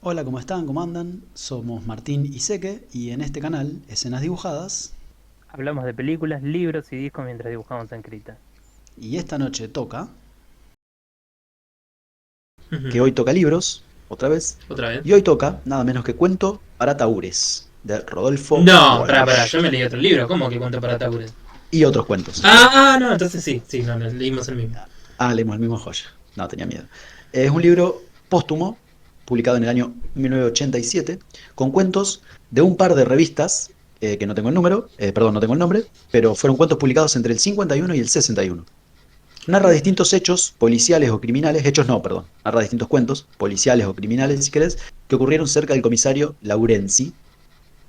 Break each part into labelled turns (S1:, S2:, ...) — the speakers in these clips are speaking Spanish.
S1: Hola, ¿cómo están? ¿Cómo andan? Somos Martín y Seque y en este canal, Escenas Dibujadas,
S2: Hablamos de películas, libros y discos mientras dibujamos en Krita.
S1: y esta noche toca, que
S3: Ujú.
S1: hoy toca libros, otra vez,
S3: Otra vez.
S1: y hoy toca nada menos que Cuento para Tahúres, de Rodolfo
S3: No, pará,
S1: Walsh,
S3: yo me leí otro libro. ¿Cómo que cuento para Taures?
S1: y otros cuentos.
S3: No, entonces sí, sí, no, leímos el mismo.
S1: Ah, leímos el mismo joya, no, tenía miedo. Es un libro póstumo, publicado en el año 1987, con cuentos de un par de revistas, que no tengo el número, perdón, no tengo el nombre, pero fueron cuentos publicados entre el 51 y el 61. Narra distintos hechos policiales o criminales, hechos no, perdón, narra distintos cuentos policiales o criminales, si querés, que ocurrieron cerca del comisario Laurenzi.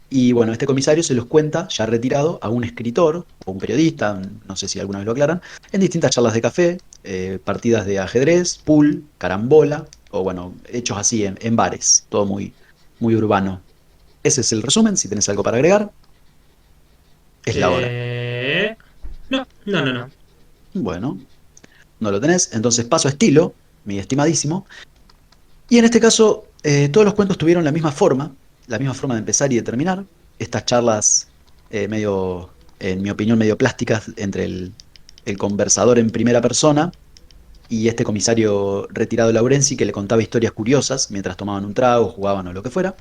S1: Y bueno, este comisario se los cuenta, ya retirado, a un escritor o un periodista, no sé si alguna vez lo aclaran, en distintas charlas de café, partidas de ajedrez, pool, carambola, o bueno, hechos así en bares, todo muy, muy urbano. Ese es el resumen, si tenés algo para agregar, es la hora.
S3: Eh... No, no, no, no.
S1: Bueno, no lo tenés, entonces paso a estilo, mi estimadísimo. Y en este caso, todos los cuentos tuvieron la misma forma de empezar y de terminar. Estas charlas medio, en mi opinión, medio plásticas entre el conversador en primera persona y este comisario retirado Laurenzi que le contaba historias curiosas mientras tomaban un trago, jugaban o lo que fuera.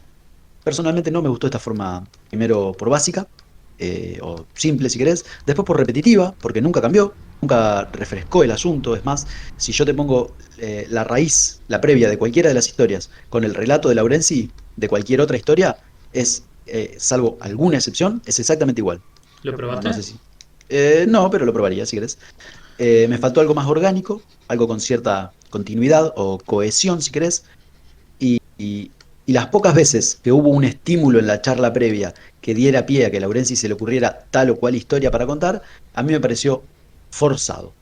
S1: Personalmente no me gustó esta forma, primero por básica, o simple si querés, después por repetitiva, porque nunca cambió, nunca refrescó el asunto. Es más, si yo te pongo la raíz, la previa de cualquiera de las historias, con el relato de Laurenzi de cualquier otra historia, es, salvo alguna excepción, es exactamente igual.
S3: ¿Lo
S1: No
S3: probaste?
S1: sé si. No, pero lo probaría si querés. Me faltó algo más orgánico, algo con cierta continuidad o cohesión, si querés, y las pocas veces que hubo un estímulo en la charla previa que diera pie a que a Laurenzi se le ocurriera tal o cual historia para contar, a mí me pareció forzado.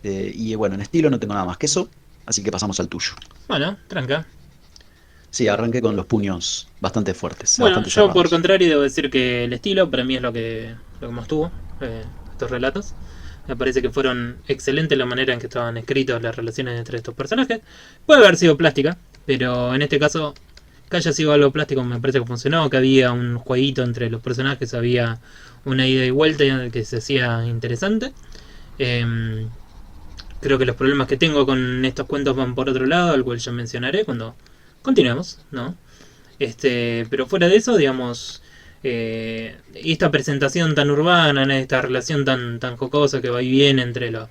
S1: Y bueno, en estilo no tengo nada más que eso, así que pasamos al tuyo.
S3: Bueno, tranca.
S1: Sí, arranqué con los puños bastante fuertes,
S3: Bueno,
S1: bastante
S3: yo por
S1: cerrados.
S3: contrario debo decir que el estilo para mí es lo que más tuvo estos relatos. Me parece que fueron excelentes la manera en que estaban escritos las relaciones entre estos personajes. Puede haber sido plástica, pero en este caso que haya sido algo plástico me parece que funcionó, que había un jueguito entre los personajes, había una ida y vuelta que se hacía interesante. Eh, Creo que los problemas que tengo con estos cuentos van por otro lado, al cual ya mencionaré cuando continuemos, ¿no? Pero fuera de eso, digamos, esta presentación tan urbana, esta relación tan jocosa que va y viene entre los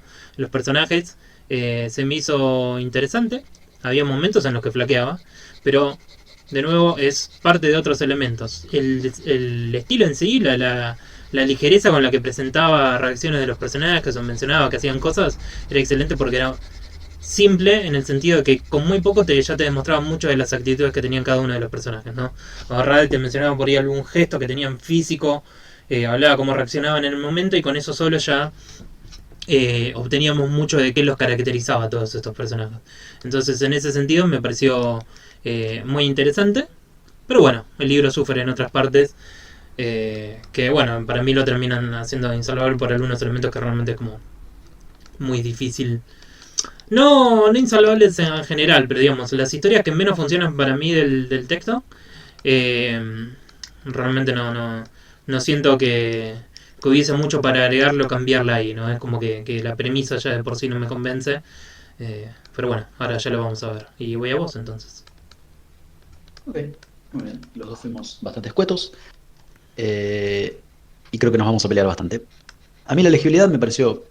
S3: personajes, se me hizo interesante. Había momentos en los que flaqueaba, pero de nuevo es parte de otros elementos. El estilo en sí, la ligereza con la que presentaba reacciones de los personajes o mencionaba que hacían cosas, era excelente porque era simple en el sentido de que con muy poco ya te demostraba mucho de las actitudes que tenían cada uno de los personajes, ¿no? Agarrada te mencionaba por ahí algún gesto que tenían físico, hablaba cómo reaccionaban en el momento y con eso solo ya obteníamos mucho de qué los caracterizaba a todos estos personajes. Entonces en ese sentido me pareció muy interesante, pero bueno, el libro sufre en otras partes que bueno, para mí lo terminan haciendo insalvable por algunos elementos que realmente es como muy difícil. No, no insalvables en general, pero digamos, las historias que menos funcionan para mí del texto, eh, realmente no siento que hubiese mucho para agregarlo o cambiarla ahí, ¿no? Es como que la premisa ya de por sí no me convence. Pero bueno, ahora ya lo vamos a ver. Y voy a vos entonces.
S1: Ok, muy bien. Los dos fuimos bastante escuetos, eh, y creo que nos vamos a pelear bastante. A mí la legibilidad me pareció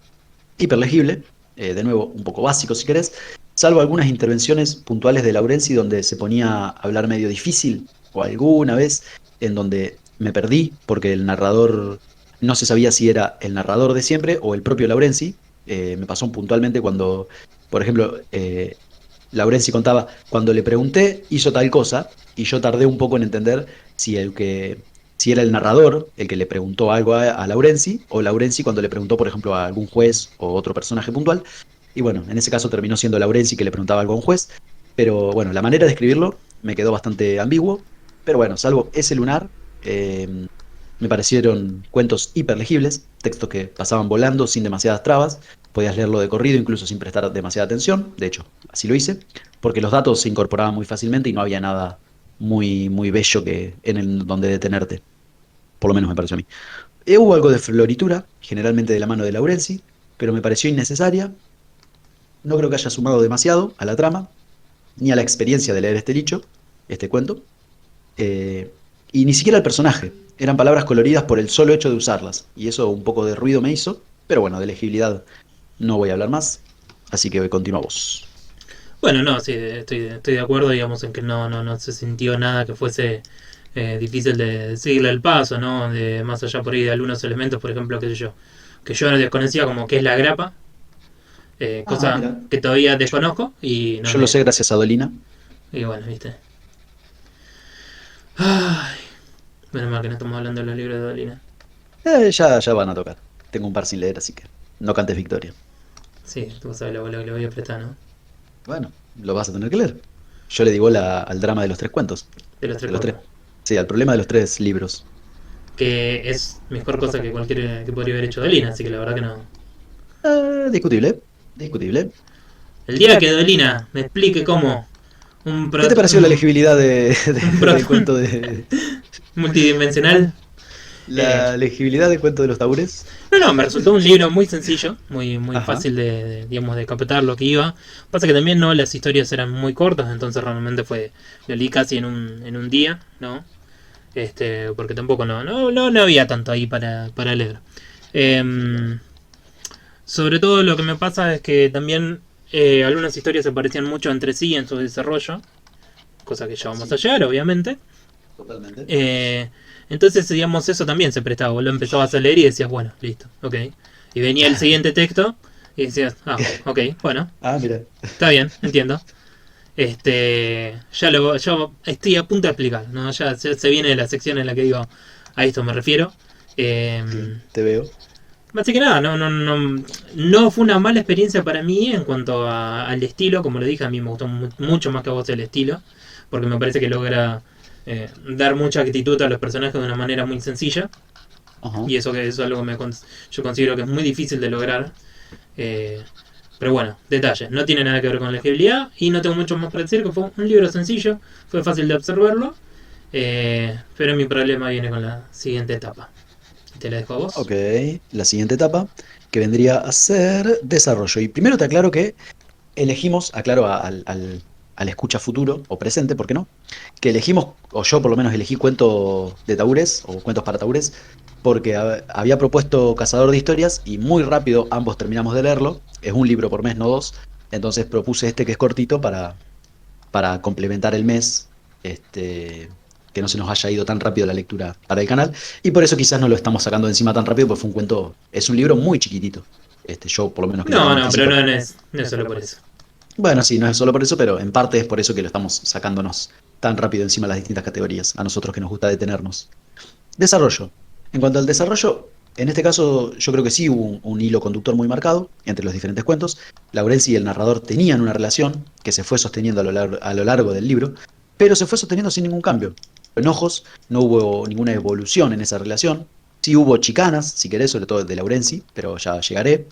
S1: hiperlegible, de nuevo, un poco básico si querés, salvo algunas intervenciones puntuales de Laurenzi donde se ponía a hablar medio difícil, o alguna vez en donde me perdí porque el narrador no se sabía si era el narrador de siempre o el propio Laurenzi. Me pasó puntualmente cuando, por ejemplo, Laurenzi contaba, cuando le pregunté, hizo tal cosa, y yo tardé un poco en entender si si era el narrador el que le preguntó algo a Laurenzi, o Laurenzi cuando le preguntó, por ejemplo, a algún juez o otro personaje puntual. Y bueno, en ese caso terminó siendo Laurenzi que le preguntaba algo a un juez. Pero bueno, la manera de escribirlo me quedó bastante ambiguo. Pero bueno, salvo ese lunar, me parecieron cuentos hiperlegibles, textos que pasaban volando sin demasiadas trabas. Podías leerlo de corrido incluso sin prestar demasiada atención. De hecho, así lo hice, porque los datos se incorporaban muy fácilmente y no había nada muy bello donde detenerte. Por lo menos me pareció a mí. Hubo algo de floritura, generalmente de la mano de Laurenzi, pero me pareció innecesaria. No creo que haya sumado demasiado a la trama, ni a la experiencia de leer este cuento, y ni siquiera al personaje. Eran palabras coloridas por el solo hecho de usarlas, y eso un poco de ruido me hizo, pero bueno, de legibilidad no voy a hablar más, así que continuamos.
S3: Bueno, no, sí, estoy de acuerdo, digamos, en que no se sintió nada que fuese difícil de seguirle el paso, ¿no? Más allá por ahí de algunos elementos, por ejemplo, qué sé yo, que yo no desconocía como que es la grapa,
S1: Ah,
S3: cosa
S1: mira.
S3: que todavía desconozco y no
S1: Yo lo
S3: me...
S1: sé gracias a Dolina.
S3: Y bueno, viste. Ay, menos mal que no estamos hablando de los libros de Dolina.
S1: Ya van a tocar. Tengo un par sin leer, así que no cantes victoria.
S3: Sí, tú sabes lo que le voy a prestar, ¿no?
S1: Bueno, lo vas a tener que leer. Yo le digo al drama de los tres cuentos.
S3: De los tres
S1: De los tres.
S3: cuerpos.
S1: Sí, al problema de los tres libros.
S3: Que es mejor cosa que cualquier que podría haber hecho Dolina, así que la verdad que no.
S1: Discutible. Discutible.
S3: El día que Dolina me explique cómo un,
S1: ¿Qué te pareció la legibilidad
S3: un
S1: del
S3: protón
S1: cuento de...
S3: multidimensional. Eh,
S1: La legibilidad del cuento de los taures?
S3: no, me resultó un libro muy sencillo, muy
S1: Ajá.
S3: fácil digamos, de captar lo que iba. Pasa que también no las historias eran muy cortas, entonces realmente lo leí casi en un día, ¿no? Porque tampoco no había tanto ahí para leer. Em, Sobre todo lo que me pasa es que también algunas historias se parecían mucho entre sí en su desarrollo, cosa que ya vamos a
S1: Sí,
S3: llegar, obviamente.
S1: totalmente.
S3: Eh, entonces, digamos, eso también se prestaba. Vos lo empezabas a leer y decías, bueno, listo, ok. Y venía el siguiente texto y decías, ah, ok, bueno,
S1: Ah, mira.
S3: está bien, entiendo. Ya estoy a punto de explicar, ¿no? Ya se viene la sección en la que digo, a esto me refiero. Eh,
S1: Sí, te veo.
S3: Así que nada, no fue una mala experiencia para mí en cuanto al estilo. Como le dije, a mí me gustó mucho más que a vos el estilo, porque me parece que logra dar mucha actitud a los personajes de una manera muy sencilla.
S1: Ajá.
S3: Y eso que es algo que yo considero que es muy difícil de lograr. Eh, pero bueno, detalle, no tiene nada que ver con la legibilidad y no tengo mucho más para decir, que fue un libro sencillo, fue fácil de observarlo, pero mi problema viene con la siguiente etapa. Te la dejo a vos.
S1: Ok, la siguiente etapa, que vendría a ser desarrollo. Y primero te aclaro que elegimos, aclaro al escucha futuro o presente, ¿por qué no? Que elegimos, o yo por lo menos elegí cuentos de taúres o cuentos para taúres, porque había propuesto Cazador de Historias y muy rápido ambos terminamos de leerlo. Es un libro por mes, no dos. Entonces propuse este que es cortito para complementar el mes, que no se nos haya ido tan rápido la lectura para el canal. Y por eso quizás no lo estamos sacando de encima tan rápido, porque fue un cuento, es un libro muy chiquitito. Yo por lo menos que lo tengo en
S3: Pero
S1: físico.
S3: no es solo por eso.
S1: Bueno, sí, no es solo por eso, pero en parte es por eso que lo estamos sacándonos tan rápido encima de las distintas categorías, a nosotros que nos gusta detenernos. Desarrollo. En cuanto al desarrollo, en este caso yo creo que sí hubo un hilo conductor muy marcado entre los diferentes cuentos. Laurenzi y el narrador tenían una relación que se fue sosteniendo a lo largo del libro, pero se fue sosteniendo sin ningún cambio. Enojos, no hubo ninguna evolución en esa relación. Sí hubo chicanas, si querés, sobre todo de Laurenzi, pero ya llegaré.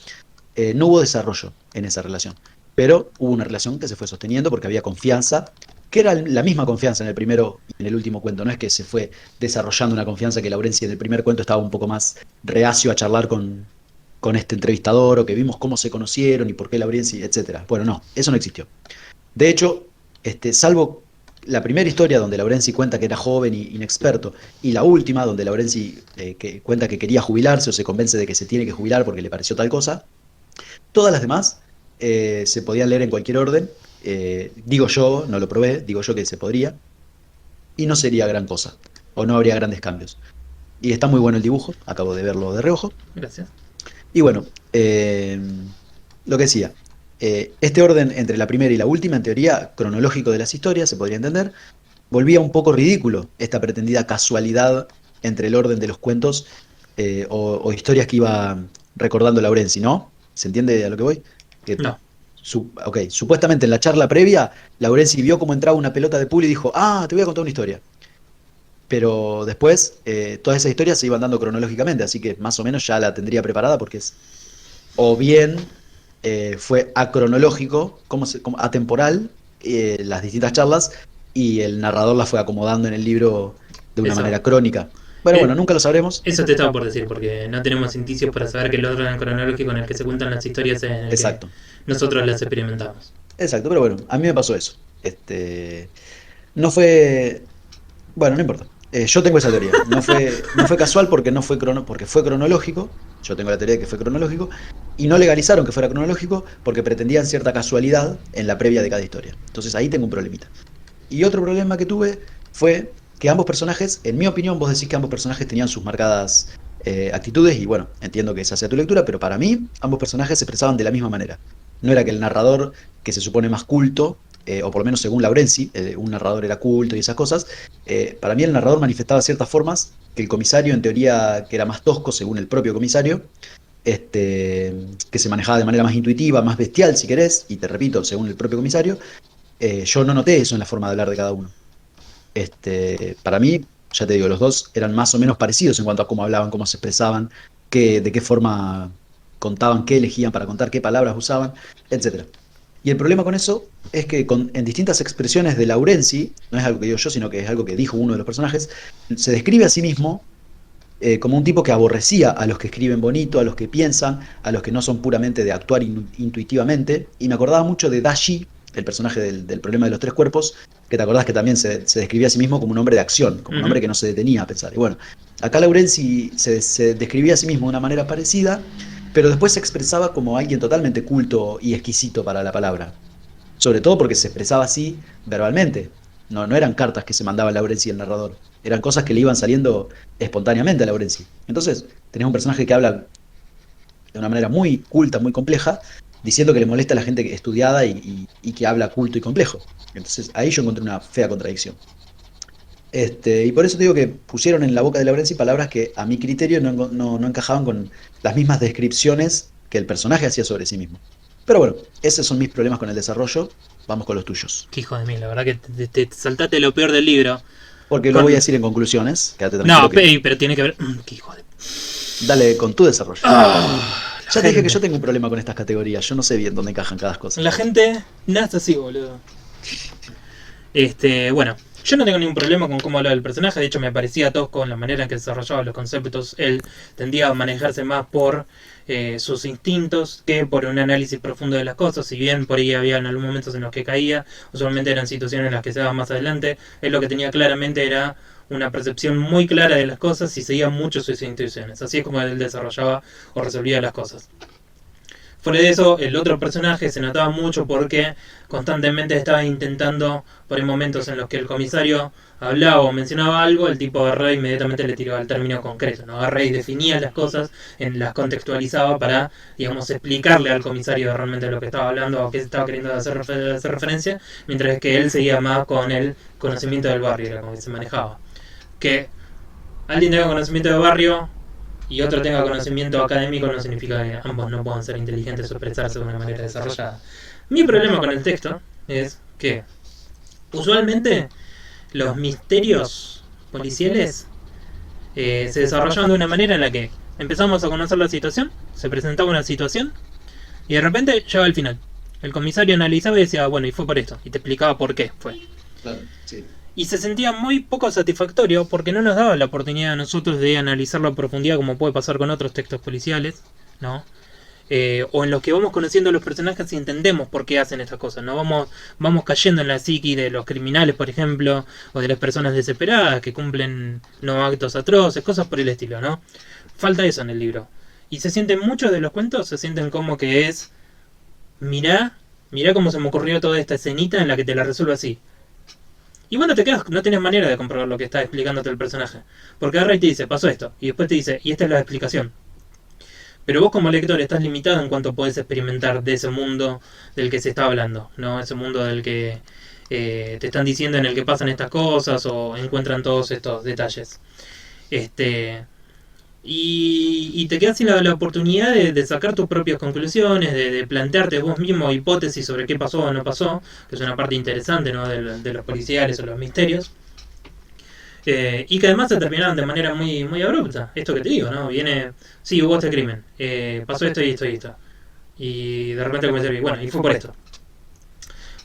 S1: No hubo desarrollo en esa relación, pero hubo una relación que se fue sosteniendo porque había confianza, que era la misma confianza en el primero y en el último cuento. No es que se fue desarrollando una confianza que Laurenzi en el primer cuento estaba un poco más reacio a charlar con este entrevistador, o que vimos cómo se conocieron y por qué Laurenzi, etcétera. Bueno, no, eso no existió. De hecho, salvo la primera historia donde Laurenzi cuenta que era joven y inexperto, y la última donde Laurenzi que cuenta que quería jubilarse o se convence de que se tiene que jubilar porque le pareció tal cosa, todas las demás se podían leer en cualquier orden. Digo yo, no lo probé, digo yo que se podría, y no sería gran cosa, o no habría grandes cambios. Y está muy bueno el dibujo, acabo de verlo de reojo.
S3: Gracias.
S1: Y bueno, lo que decía, este orden entre la primera y la última, en teoría, cronológico de las historias, se podría entender, volvía un poco ridículo esta pretendida casualidad entre el orden de los cuentos, o historias que iba recordando Laurenzi, ¿no? ¿Se entiende a lo que voy? Que,
S3: No.
S1: ok, supuestamente en la charla previa, Laurenzi vio cómo entraba una pelota de pool y dijo, ah, te voy a contar una historia. Pero después, todas esas historias se iban dando cronológicamente, así que más o menos ya la tendría preparada porque es, o bien fue acronológico, como atemporal, las distintas charlas, y el narrador la fue acomodando en el libro de una
S3: Eso.
S1: manera crónica. Bueno, nunca lo sabremos.
S3: Eso te estaba por decir, porque no tenemos indicios para saber que el orden cronológico en el que se cuentan las historias es en el
S1: Exacto.
S3: que nosotros las experimentamos.
S1: Exacto, pero bueno, a mí me pasó eso. No fue. Bueno, no importa. Yo tengo esa teoría. No fue casual porque porque fue cronológico. Yo tengo la teoría de que fue cronológico. Y no legalizaron que fuera cronológico porque pretendían cierta casualidad en la previa de cada historia. Entonces ahí tengo un problemita. Y otro problema que tuve fue que ambos personajes, en mi opinión, vos decís que ambos personajes tenían sus marcadas actitudes. Y bueno, entiendo que esa sea tu lectura, pero para mí ambos personajes se expresaban de la misma manera. No era que el narrador, que se supone más culto, o por lo menos según Laurenzi, un narrador era culto y esas cosas. Para mí el narrador manifestaba ciertas formas que el comisario, en teoría, que era más tosco según el propio comisario, que se manejaba de manera más intuitiva, más bestial si querés, y te repito, según el propio comisario, yo no noté eso en la forma de hablar de cada uno. Para mí, ya te digo, los dos eran más o menos parecidos en cuanto a cómo hablaban, cómo se expresaban, de qué forma contaban, qué elegían para contar, qué palabras usaban, etcétera. Y el problema con eso es que en distintas expresiones de Laurenzi, no es algo que digo yo, sino que es algo que dijo uno de los personajes, se describe a sí mismo como un tipo que aborrecía a los que escriben bonito, a los que piensan, a los que no son puramente de actuar intuitivamente. Y me acordaba mucho de Dashi, el personaje del problema de los tres cuerpos, que te acordás que también se describía a sí mismo como un hombre de acción, como un hombre que no se detenía a pensar. Y bueno, acá Laurenzi se describía a sí mismo de una manera parecida, pero después se expresaba como alguien totalmente culto y exquisito para la palabra. Sobre todo porque se expresaba así verbalmente. No eran cartas que se mandaba Laurenzi el narrador. Eran cosas que le iban saliendo espontáneamente a Laurenzi. Entonces, tenés un personaje que habla de una manera muy culta, muy compleja, diciendo que le molesta a la gente estudiada y que habla culto y complejo. Entonces, ahí yo encontré una fea contradicción. Y por eso te digo que pusieron en la boca de Laurenzi palabras que a mi criterio no encajaban con las mismas descripciones que el personaje hacía sobre sí mismo. Pero bueno, esos son mis problemas con el desarrollo. Vamos con los tuyos.
S3: Qué hijo de mí, la verdad que te saltaste lo peor del libro.
S1: Porque lo voy a decir en conclusiones.
S3: No, pero tiene que ver... Qué hijo de...
S1: Dale con tu desarrollo. Ya te dije que yo tengo un problema con estas categorías. Yo no sé bien dónde encajan cada cosa.
S3: La gente nace así, boludo. Bueno, yo no tengo ningún problema con cómo hablaba el personaje. De hecho, me parecía tosco en la manera en que desarrollaba los conceptos. Él tendía a manejarse más por sus instintos que por un análisis profundo de las cosas. Si bien por ahí había en algún momentos en los que caía, usualmente eran situaciones en las que se daba más adelante. Él lo que tenía claramente era una percepción muy clara de las cosas y seguía mucho sus intuiciones. Así es como él desarrollaba o resolvía las cosas. Fuera de eso, el otro personaje se notaba mucho porque constantemente estaba intentando, por ahí momentos en los que el comisario hablaba o mencionaba algo, el tipo agarraba e inmediatamente le tiraba el término concreto, ¿no? Agarraba y definía las cosas, las contextualizaba para, digamos, explicarle al comisario realmente lo que estaba hablando o qué estaba queriendo hacer referencia, mientras que él seguía más con el conocimiento del barrio, era como que se manejaba. Que alguien tenga conocimiento del barrio y otro tenga conocimiento académico no significa que ambos no puedan ser inteligentes o expresarse de una manera desarrollada. Mi problema con el texto es que usualmente los misterios policiales se desarrollaban de una manera en la que empezamos a conocer la situación, se presentaba una situación y de repente llegaba al final. El comisario analizaba y decía, bueno, y fue por esto, y te explicaba por qué fue.
S1: Claro, sí.
S3: Y se sentía muy poco satisfactorio porque no nos daba la oportunidad a nosotros de analizarlo a profundidad como puede pasar con otros textos policiales, ¿no? O en los que vamos conociendo a los personajes y entendemos por qué hacen estas cosas, ¿no? Vamos cayendo en la psiqui de los criminales, por ejemplo, o de las personas desesperadas que cumplen no actos atroces, cosas por el estilo, ¿no? Falta eso en el libro. Y se sienten muchos de los cuentos, se sienten como que es, mirá cómo se me ocurrió toda esta escenita en la que te la resuelvo así. Y bueno, te quedas, no tienes manera de comprobar lo que está explicándote el personaje. Porque agarra y te dice, pasó esto. Y después te dice, y esta es la explicación. Pero vos como lector estás limitado en cuanto podés experimentar de ese mundo del que se está hablando, ¿no? Ese mundo del que te están diciendo en el que pasan estas cosas o encuentran todos estos detalles. Y te quedas sin la oportunidad de sacar tus propias conclusiones, de plantearte vos mismo hipótesis sobre qué pasó o no pasó, que es una parte interesante, ¿no? de los policiales o los misterios. Y que además se terminaron de manera muy, muy abrupta. Esto que te digo, ¿no? Viene, sí, hubo este crimen, pasó esto y esto y esto. Y de repente comienza a decir, bueno, y fue por esto.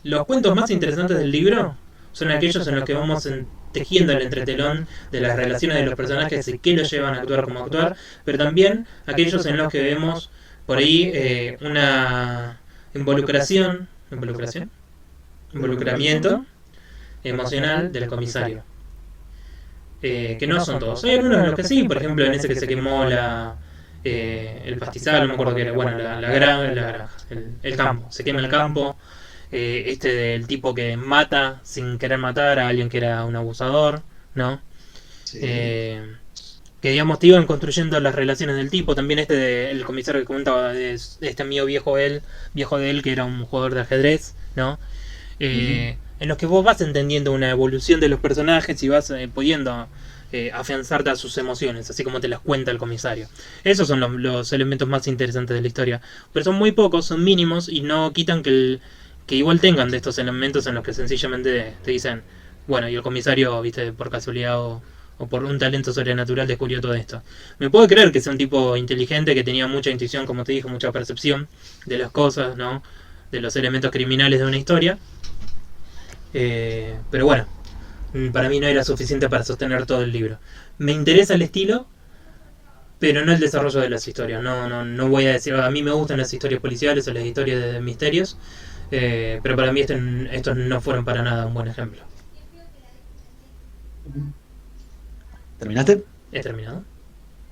S3: Los cuentos más interesantes del libro son aquellos en los que vamos tejiendo el entretelón de las relaciones de los personajes y qué los llevan a actuar como actuar, pero también aquellos en los que vemos por ahí una involucramiento emocional del comisario. Que no son todos. Hay algunos en los que sí, por ejemplo en ese que se quemó el pastizal, no me acuerdo qué era, bueno, la granja, el campo, se quema el campo, este del tipo que mata sin querer matar a alguien que era un abusador, ¿no?
S1: Sí.
S3: Que digamos te iban construyendo las relaciones del tipo, también el comisario que comentaba, este amigo viejo de él, que era un jugador de ajedrez, ¿no? En los que vos vas entendiendo una evolución de los personajes y vas pudiendo afianzarte a sus emociones, así como te las cuenta el comisario. Esos son los elementos más interesantes de la historia, pero son muy pocos, son mínimos y no quitan que igual tengan de estos elementos en los que sencillamente te dicen, bueno, y el comisario, viste, por casualidad o por un talento sobrenatural descubrió todo esto. Me puedo creer que sea un tipo inteligente, que tenía mucha intuición, como te dije, mucha percepción de las cosas, ¿no? De los elementos criminales de una historia. Pero bueno, para mí no era suficiente para sostener todo el libro. Me interesa el estilo, pero no el desarrollo de las historias. No voy a decir, a mí me gustan las historias policiales o las historias de misterios, pero para mí estos no fueron para nada un buen ejemplo.
S1: ¿Terminaste?
S3: ¿He terminado?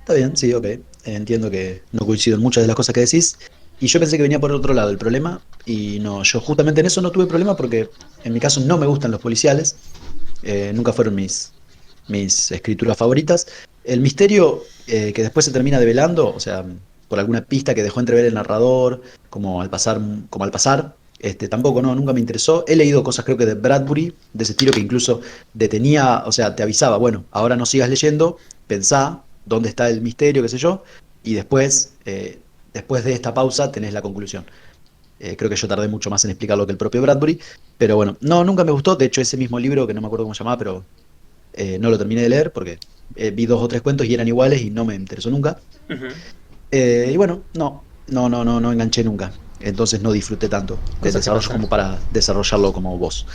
S1: Está bien, sí, ok. Entiendo que no coincido en muchas de las cosas que decís. Y yo pensé que venía por otro lado el problema. Y no, yo justamente en eso no tuve problema porque en mi caso no me gustan los policiales. Nunca fueron mis escrituras favoritas. El misterio que después se termina develando, o sea, por alguna pista que dejó entrever el narrador, como al pasar, tampoco, no, nunca me interesó. He leído cosas, creo que de Bradbury, de ese estilo, que incluso detenía, o sea, te avisaba, bueno, ahora no sigas leyendo, pensá dónde está el misterio, qué sé yo, y después de esta pausa tenés la conclusión. Creo que yo tardé mucho más en explicarlo que el propio Bradbury, pero bueno, no, nunca me gustó. De hecho, ese mismo libro, que no me acuerdo cómo se llamaba, pero no lo terminé de leer porque vi 2 o 3 cuentos y eran iguales y no me interesó nunca.
S3: Uh-huh.
S1: Y bueno, no enganché nunca. Entonces no disfruté tanto del desarrollo como para desarrollarlo como vos.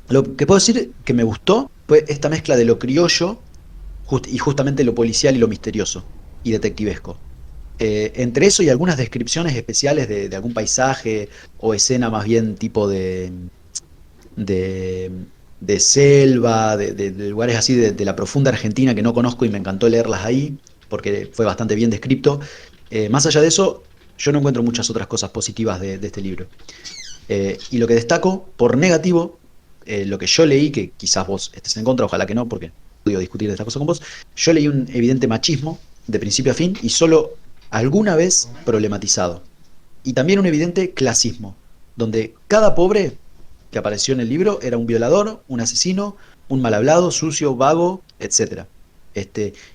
S1: Lo que puedo decir que me gustó fue esta mezcla de lo criollo y justamente lo policial y lo misterioso y detectivesco. Entre eso y algunas descripciones especiales de algún paisaje o escena más bien tipo de, de selva, de lugares así de la profunda Argentina que no conozco y me encantó leerlas ahí porque fue bastante bien descrito. Más allá de eso, yo no encuentro muchas otras cosas positivas de este libro. Y lo que destaco por negativo, lo que yo leí, que quizás vos estés en contra, ojalá que no, porque puedo discutir de esta cosa con vos, yo leí un evidente machismo de principio a fin y solo alguna vez problematizado. Y también un evidente clasismo, donde cada pobre que apareció en el libro era un violador, un asesino, un mal hablado, sucio, vago, etc.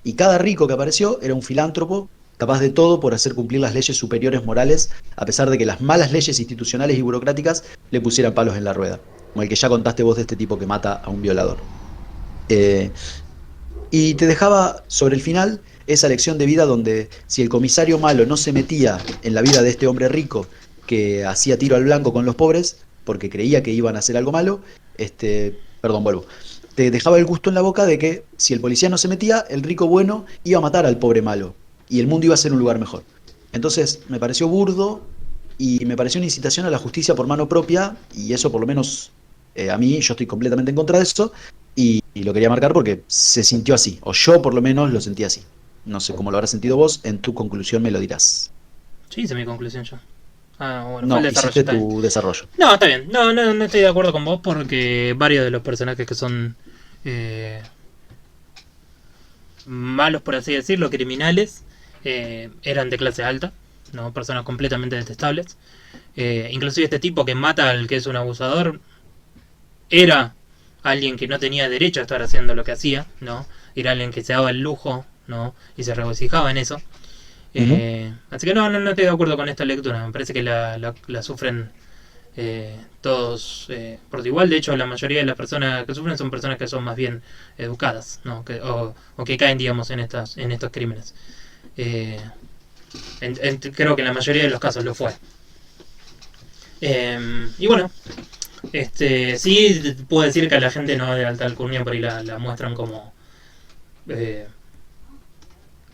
S1: Y cada rico que apareció era un filántropo capaz de todo por hacer cumplir las leyes superiores morales, a pesar de que las malas leyes institucionales y burocráticas le pusieran palos en la rueda, como el que ya contaste vos de este tipo que mata a un violador. Y te dejaba sobre el final esa lección de vida donde si el comisario malo no se metía en la vida de este hombre rico que hacía tiro al blanco con los pobres, porque creía que iban a hacer algo malo, perdón, vuelvo. Te dejaba el gusto en la boca de que si el policía no se metía, el rico bueno iba a matar al pobre malo y el mundo iba a ser un lugar mejor. Entonces me pareció burdo y me pareció una incitación a la justicia por mano propia y eso por lo menos a mí, yo estoy completamente en contra de eso y lo quería marcar porque se sintió así, o yo por lo menos lo sentí así. No sé cómo lo habrás sentido vos, en tu conclusión me lo dirás.
S3: Sí, hice mi conclusión yo. Bueno,
S1: No,
S3: fue el desarrollo,
S1: hiciste
S3: está bien.
S1: tu desarrollo.
S3: No, está bien. No estoy de acuerdo con vos porque varios de los personajes que son malos, por así decirlo, criminales, eran de clase alta, no, personas completamente detestables. Inclusive este tipo que mata al que es un abusador era alguien que no tenía derecho a estar haciendo lo que hacía, ¿no? Era alguien que se daba el lujo, ¿no? Y se regocijaba en eso. Así que no estoy de acuerdo con esta lectura. Me parece que la sufren todos por igual. De hecho, la mayoría de las personas que sufren son personas que son más bien educadas, ¿no? O que caen, digamos, en estos crímenes. Creo que en la mayoría de los casos lo fue. Y bueno, Sí, puedo decir que a la gente no de alta alcurnia por ahí la muestran como eh,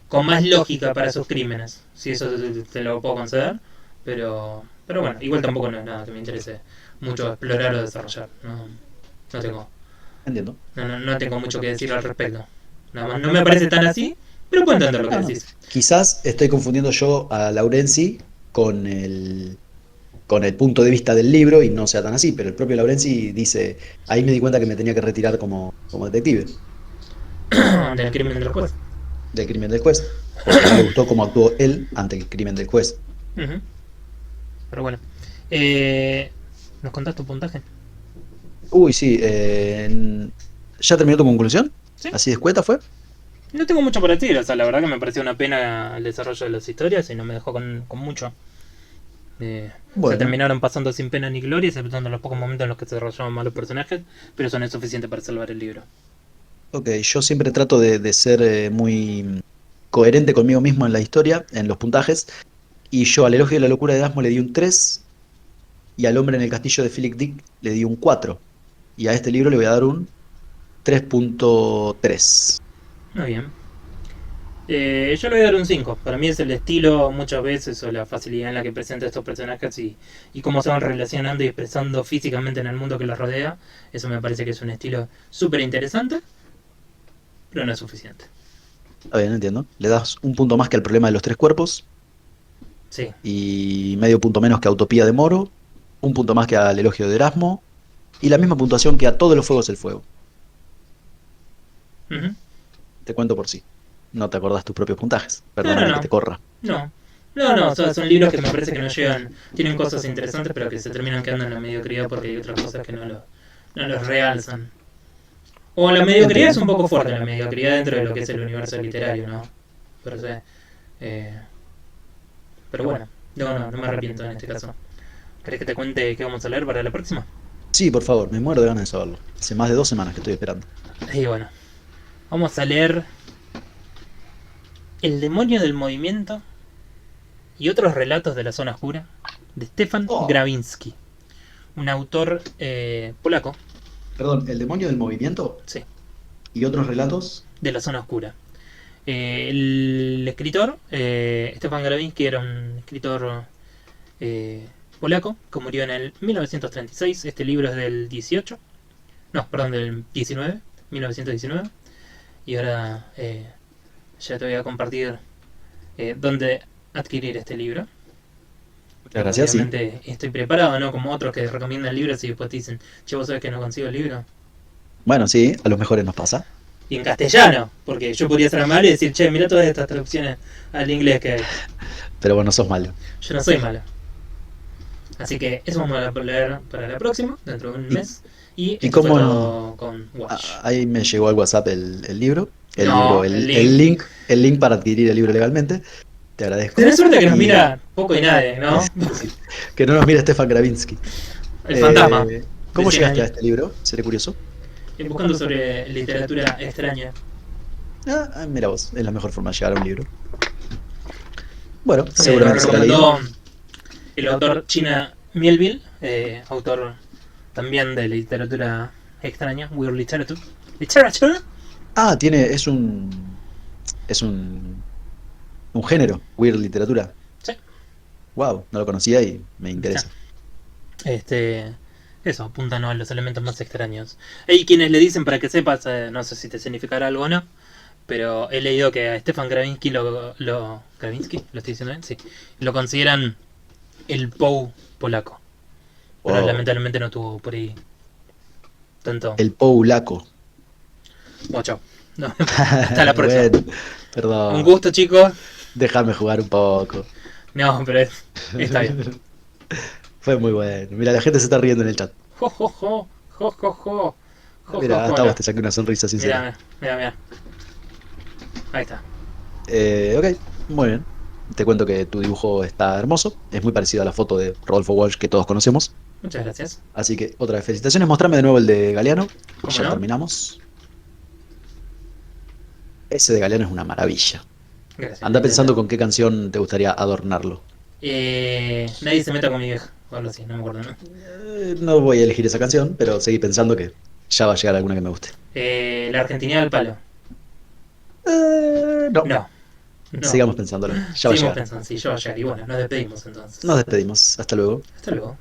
S3: con más lógica para sus crímenes. Si eso te lo puedo conceder, pero bueno, igual tampoco no es nada que me interese mucho explorar o desarrollar. No tengo,
S1: Entiendo.
S3: no tengo mucho que decir al respecto. Nada más, no me parece tan así, pero puedo entender lo que
S1: No, no.
S3: decís.
S1: Quizás estoy confundiendo yo a Laurenzi con el punto de vista del libro y no sea tan así, pero el propio Laurenzi dice, ahí me di cuenta que me tenía que retirar como detective
S3: Del crimen del juez.
S1: del crimen del juez, porque no le gustó cómo actuó él ante el crimen del juez.
S3: Ujú. Pero bueno. Eh, ¿Nos contás tu puntaje?
S1: Uy, sí, ¿ya terminó tu conclusión?
S3: Sí.
S1: ¿Así de escueta fue?
S3: No tengo mucho para decir, o sea, la verdad que me pareció una pena el desarrollo de las historias y no me dejó con mucho. Se
S1: Bueno,
S3: terminaron pasando sin pena ni gloria, exceptuando los pocos momentos en los que se desarrollaban malos personajes, pero eso no es suficiente para salvar el libro.
S1: ok, yo siempre trato de ser muy coherente conmigo mismo en la historia, en los puntajes, y yo al elogio de la locura de Erasmo le di un 3 y al hombre en el castillo de Philip Dick le di un 4 y a este libro le voy a dar un 3.3.
S3: Muy bien. Yo le voy a dar un 5. Para mí es el estilo muchas veces o la facilidad en la que presenta estos personajes y cómo se van relacionando y expresando físicamente en el mundo que los rodea. Eso me parece que es un estilo súper interesante, pero no es suficiente.
S1: Está bien, entiendo. Le das un punto más que al problema de los tres cuerpos
S3: Sí.
S1: y medio punto menos que a Utopía de Moro, un punto más que al elogio de Erasmo y la misma puntuación que a Todos los fuegos el fuego.
S3: Ujú.
S1: Te cuento por sí. No te acordás tus propios puntajes.
S3: No,
S1: Perdóname que
S3: no,
S1: te corra.
S3: no. No, son libros que me parece que no llegan, tienen cosas interesantes, pero que se terminan quedando en la mediocridad porque hay otras cosas que no los realzan. O la mediocridad es un poco fuerte, la mediocridad dentro de lo que es el universo literario, ¿no? Pero, eh, pero bueno, no me arrepiento en este caso. ¿Querés que te cuente qué vamos a leer para la próxima?
S1: Sí, por favor, me muero de ganas de saberlo. Hace más de 2 semanas que estoy esperando.
S3: Y bueno, vamos a leer El demonio del movimiento y otros relatos de la zona oscura de Stefan
S1: Oh,
S3: Gravinsky, un autor polaco,
S1: perdón, El demonio del movimiento
S3: sí,
S1: y otros relatos.
S3: de la zona oscura. El escritor, Stefan Gravinsky, era un escritor polaco que murió en el 1936. Este libro es del 18, no, perdón, del 19, 1919. Y ahora ya te voy a compartir dónde adquirir este libro.
S1: Muchas gracias, sí.
S3: Obviamente estoy preparado, ¿no? Como otros que recomiendan libros y después te dicen, che, vos sabés que no consigo el libro.
S1: Bueno, sí, a los mejores nos pasa.
S3: Y en castellano, porque yo podría ser amable y decir, che, mira todas estas traducciones al inglés que hay.
S1: Pero bueno, sos malo.
S3: Yo no soy malo. Así que eso vamos a leer para la próxima, dentro de un mes. Y
S1: ¿Y
S3: esto fue
S1: cómo
S3: todo con Watch.
S1: ahí me llegó al WhatsApp el libro?
S3: No,
S1: El link para adquirir el libro legalmente. Te agradezco.
S3: Tenés suerte que nos
S1: Y
S3: mira poco y nadie, ¿no?
S1: que no nos mire Stefan Gravinsky.
S3: El fantasma.
S1: ¿Cómo
S3: De 100
S1: llegaste a
S3: años.
S1: este libro? Seré curioso.
S3: Buscando sobre literatura extraña.
S1: Mira vos, es la mejor forma de llegar a un libro. Bueno,
S3: Lo
S1: seguramente será leído.
S3: recomendó el autor China Mielville, autor también de literatura extraña, Weird Literature. ¿Literature?
S1: Es un género, weird literatura.
S3: Sí.
S1: Wow, no lo conocía y me interesa.
S3: Eso, apuntan a los elementos más extraños. Hay quienes le dicen, para que sepas, no sé si te significará algo o no, pero he leído que a Stefan Gravinsky ¿Gravinsky? ¿Lo estoy diciendo bien? Sí. Lo consideran el Poe polaco. Pero
S1: Wow.
S3: lamentablemente no tuvo por ahí tanto.
S1: El Poulaco.
S3: Bueno, chao. No, hasta la próxima.
S1: Bueno, perdón.
S3: Un gusto, chicos.
S1: Déjame jugar un poco.
S3: No, pero está bien.
S1: Fue muy bueno. Mira, la gente se está riendo en el chat.
S3: Jo, jo, jo, jo, jo, jo. Jo,
S1: Mira,
S3: jo,
S1: hasta
S3: jo,
S1: vos te saqué una sonrisa sincera.
S3: Mira. Ahí está.
S1: Ok, muy bien. Te cuento que tu dibujo está hermoso. Es muy parecido a la foto de Rodolfo Walsh que todos conocemos.
S3: Muchas gracias.
S1: Así que otra vez felicitaciones. Mostrame de nuevo el de Galeano.
S3: ¿Cómo
S1: Ya
S3: no?
S1: terminamos. Ese de Galeano es una maravilla.
S3: Gracias.
S1: Anda pensando con qué canción te gustaría adornarlo.
S3: Nadie se meta con mi vieja. o algo así, no me acuerdo, ¿no?
S1: No voy a elegir esa canción, pero seguí pensando que ya va a llegar alguna que me guste.
S3: La Argentina del Palo.
S1: No,
S3: No, no.
S1: sigamos pensándolo. Ya va a
S3: Seguimos
S1: llegar.
S3: pensando, sí, yo va a llegar. Y bueno, nos despedimos entonces.
S1: Nos despedimos. Hasta luego.
S3: Hasta luego.